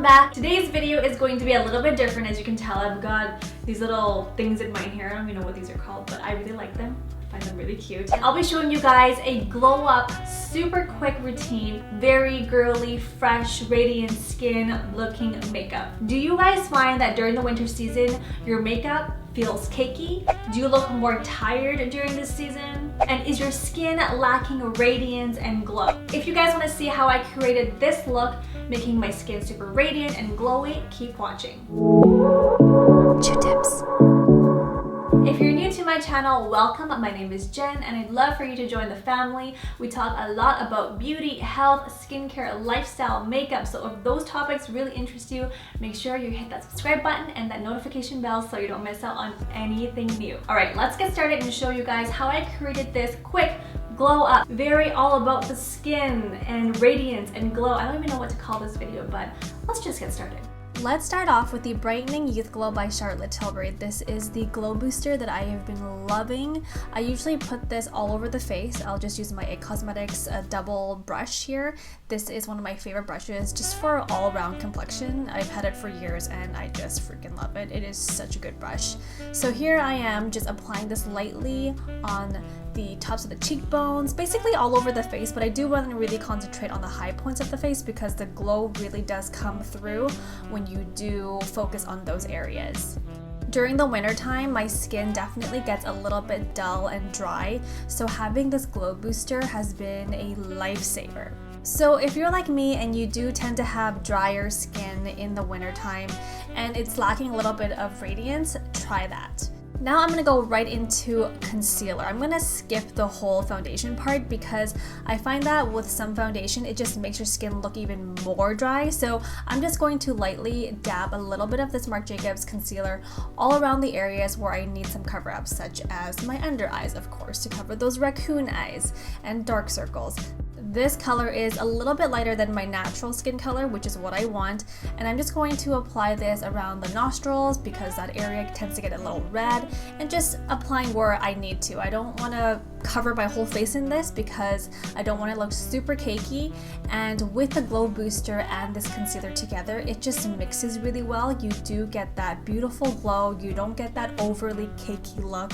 back. Today's video is going to be a little bit different. As you can tell, I've got these little things in my hair. I don't even know what these are called, but I really like them. I find them really cute. I'll be showing you guys a glow up, super quick routine, very girly, fresh, radiant skin looking makeup. Do you guys find that during the winter season, your makeup feels cakey? Do you look more tired during this season? And is your skin lacking radiance and glow? If you guys want to see how I created this look, making my skin super radiant and glowy, keep watching. Chiutips. If you're new to my channel, welcome. My name is Jen and I'd love for you to join the family. We talk a lot about beauty, health, skincare, lifestyle, makeup. So if those topics really interest you, make sure you hit that subscribe button and that notification bell so you don't miss out on anything new. All right, let's get started and show you guys how I created this quick glow up. Very all about the skin and radiance and glow. I don't even know what to call this video, but let's just get started. Let's start off with the Brightening Youth Glow by Charlotte Tilbury. This is the glow booster that I have been loving. I usually put this all over the face. I'll just use my Cosmetics double brush here. This is one of my favorite brushes just for all-around complexion. I've had it for years and I just freaking love it. It is such a good brush. So here I am just applying this lightly on the tops of the cheekbones, basically all over the face, but I do want to really concentrate on the high points of the face because the glow really does come through when you do focus on those areas. During the winter time, my skin definitely gets a little bit dull and dry, so having this glow booster has been a lifesaver. So if you're like me and you do tend to have drier skin in the winter time and it's lacking a little bit of radiance, try that. Now I'm going to go right into concealer. I'm going to skip the whole foundation part because I find that with some foundation it just makes your skin look even more dry. So I'm just going to lightly dab a little bit of this Marc Jacobs concealer all around the areas where I need some cover up, such as my under eyes, of course, to cover those raccoon eyes and dark circles. This color is a little bit lighter than my natural skin color, which is what I want, and I'm just going to apply this around the nostrils because that area tends to get a little red, and just applying where I need to. I don't want to cover my whole face in this because I don't want it to look super cakey, and with the glow booster and this concealer together, it just mixes really well. You do get that beautiful glow, you don't get that overly cakey look,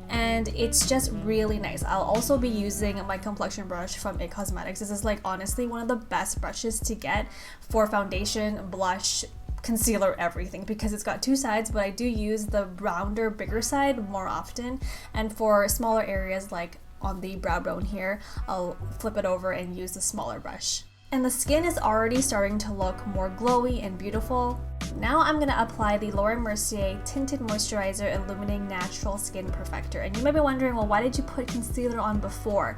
and it's just really nice. I'll also be using my Complexion brush from Cosmetics. This is like honestly one of the best brushes to get for foundation, blush, concealer, everything, because it's got two sides, but I do use the rounder, bigger side more often, and for smaller areas like on the brow bone here, I'll flip it over and use the smaller brush. And the skin is already starting to look more glowy and beautiful. Now I'm going to apply the Mercier Tinted Moisturizer Illuminating Natural Skin Perfector. And you might be wondering, well, why did you put concealer on before?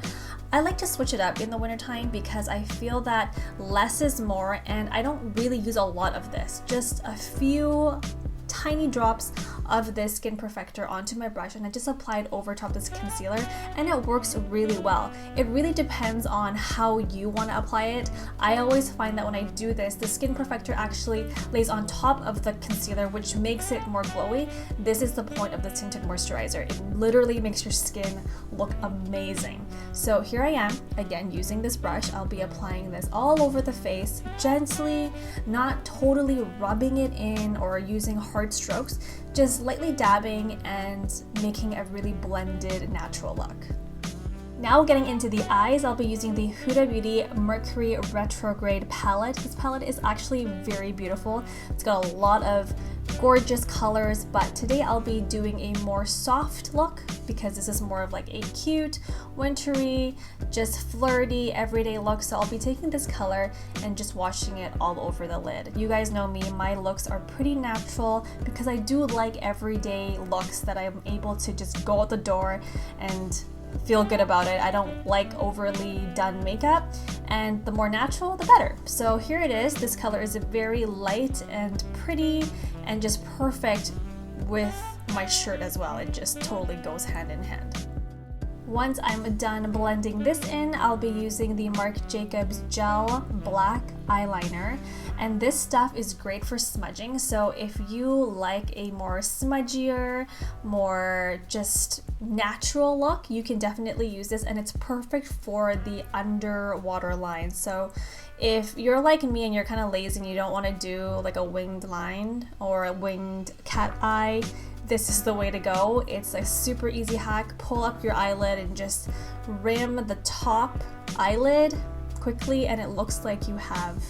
I like to switch it up in the wintertime because I feel that less is more, and I don't really use a lot of this. Just a few tiny drops of this skin perfector onto my brush, and I just apply it over top this concealer, and it works really well. It really depends on how you want to apply it. I always find that when I do this, the skin perfector actually lays on top of the concealer, which makes it more glowy. This is the point of the tinted moisturizer. It literally makes your skin look amazing. So here I am again using this brush. I'll be applying this all over the face gently, not totally rubbing it in or using hard strokes, just lightly dabbing and making a really blended natural look. Now getting into the eyes, I'll be using the Huda Beauty Mercury Retrograde palette. This palette is actually very beautiful. It's got a lot of gorgeous colors, but today I'll be doing a more soft look because this is more of like a cute, wintry, just flirty, everyday look. So I'll be taking this color and just washing it all over the lid. You guys know me, my looks are pretty natural because I do like everyday looks that I'm able to just go out the door and feel good about it. I don't like overly done makeup, and the more natural the better. So here it is. This color is very light and pretty and just perfect with my shirt as well. It just totally goes hand in hand. Once I'm done blending this in, I'll be using the Marc Jacobs Gel Black Eyeliner. And this stuff is great for smudging, so if you like a more smudgier, more just natural look, you can definitely use this, and it's perfect for the underwater line. So if you're like me and you're kind of lazy and you don't want to do like a winged line or a winged cat eye, this is the way to go. It's a super easy hack. Pull up your eyelid and just rim the top eyelid quickly, and it looks like you have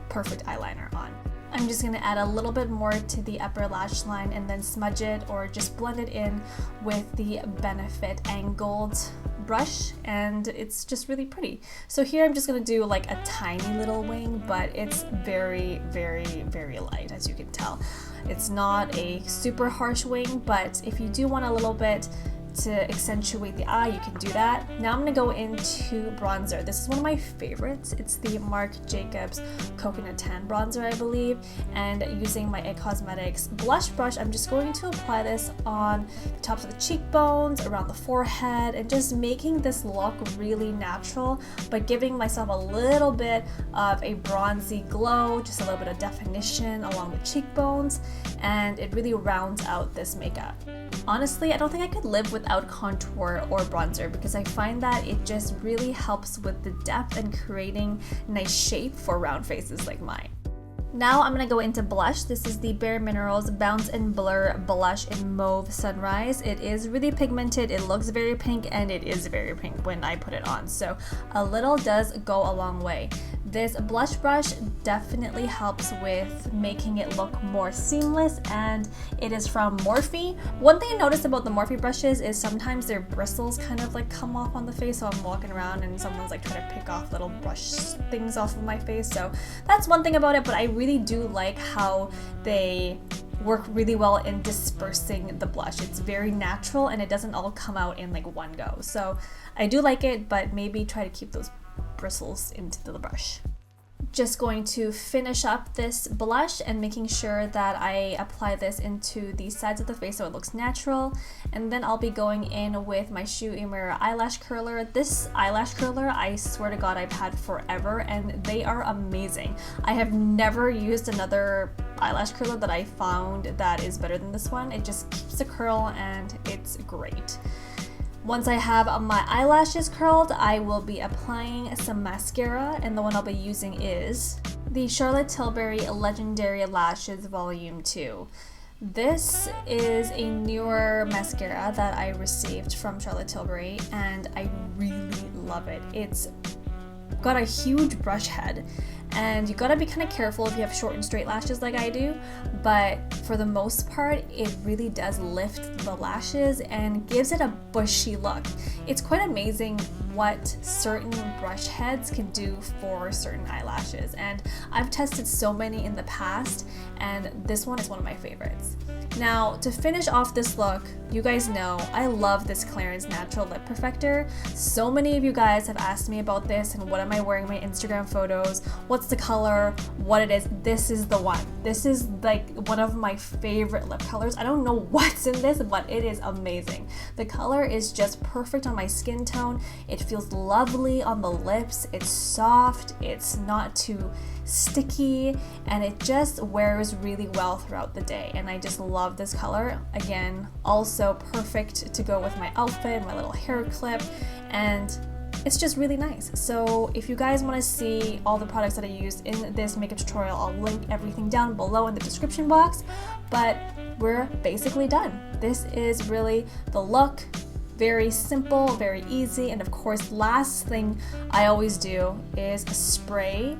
perfect eyeliner on. I'm just gonna add a little bit more to the upper lash line and then smudge it or just blend it in with the Benefit angled brush, and it's just really pretty. So here I'm just gonna do like a tiny little wing, but it's very, very, very light, as you can tell. It's not a super harsh wing, but if you do want a little bit to accentuate the eye, you can do that. Now I'm gonna go into bronzer. This is one of my favorites. It's the Marc Jacobs Coconut Tan Bronzer, I believe, and using my Cosmetics blush brush, I'm just going to apply this on the tops of the cheekbones, around the forehead, and just making this look really natural, but giving myself a little bit of a bronzy glow, just a little bit of definition along the cheekbones, and it really rounds out this makeup. Honestly, I don't think I could live without contour or bronzer because I find that it just really helps with the depth and creating nice shape for round faces like mine. Now I'm gonna go into blush. This is the BareMinerals Bounce and Blur Blush in Mauve Sunrise. It is really pigmented, it looks very pink, and it is very pink when I put it on, so a little does go a long way. This blush brush definitely helps with making it look more seamless, and it is from Morphe. One thing I noticed about the Morphe brushes is sometimes their bristles kind of like come off on the face, so I'm walking around and someone's like trying to pick off little brush things off of my face, so that's one thing about it, but I really do like how they work really well in dispersing the blush. It's very natural and it doesn't all come out in like one go. So I do like it, but maybe try to keep those bristles into the brush. Just going to finish up this blush and making sure that I apply this into the sides of the face so it looks natural, and then I'll be going in with my Chiu eyelash curler. This eyelash curler, I swear to God, I've had forever and they are amazing. I have never used another eyelash curler that I found that is better than this one. It just keeps the curl and it's great. Once I have my eyelashes curled, I will be applying some mascara, and the one I'll be using is the Charlotte Tilbury Legendary Lashes Volume 2. This is a newer mascara that I received from Charlotte Tilbury, and I really love it. It's got a huge brush head, and you gotta be kind of careful if you have short and straight lashes like I do, but for the most part it really does lift the lashes and gives it a bushy look. It's quite amazing what certain brush heads can do for certain eyelashes, and I've tested so many in the past and this one is one of my favorites. Now, to finish off this look, you guys know I love this Clarins Natural Lip Perfector. So many of you guys have asked me about this and what am I wearing in my Instagram photos, what's the color, what it is. This is the one. This is like one of my favorite lip colors. I don't know what's in this, but it is amazing. The color is just perfect on my skin tone. It feels lovely on the lips. It's soft, it's not too sticky, and it just wears really well throughout the day, and I just love this color. Again, also perfect to go with my outfit, my little hair clip, and it's just really nice. So if you guys want to see all the products that I used in this makeup tutorial, I'll link everything down below in the description box, but we're basically done. This is really the look. Very simple, very easy, and of course, last thing I always do is spray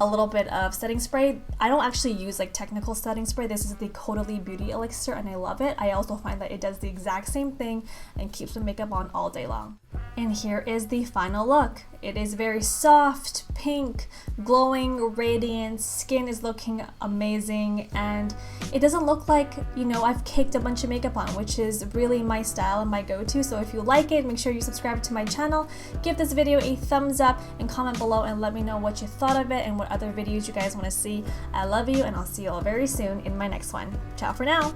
a little bit of setting spray. I don't actually use like technical setting spray. This is the Caudalie Beauty Elixir and I love it. I also find that it does the exact same thing and keeps the makeup on all day long. And here is the final look. It is very soft, pink, glowing, radiant, skin is looking amazing, and it doesn't look like, you know, I've caked a bunch of makeup on, which is really my style and my go-to. So if you like it, make sure you subscribe to my channel, give this video a thumbs up, and comment below and let me know what you thought of it and what other videos you guys want to see. I love you, and I'll see you all very soon in my next one. Ciao for now!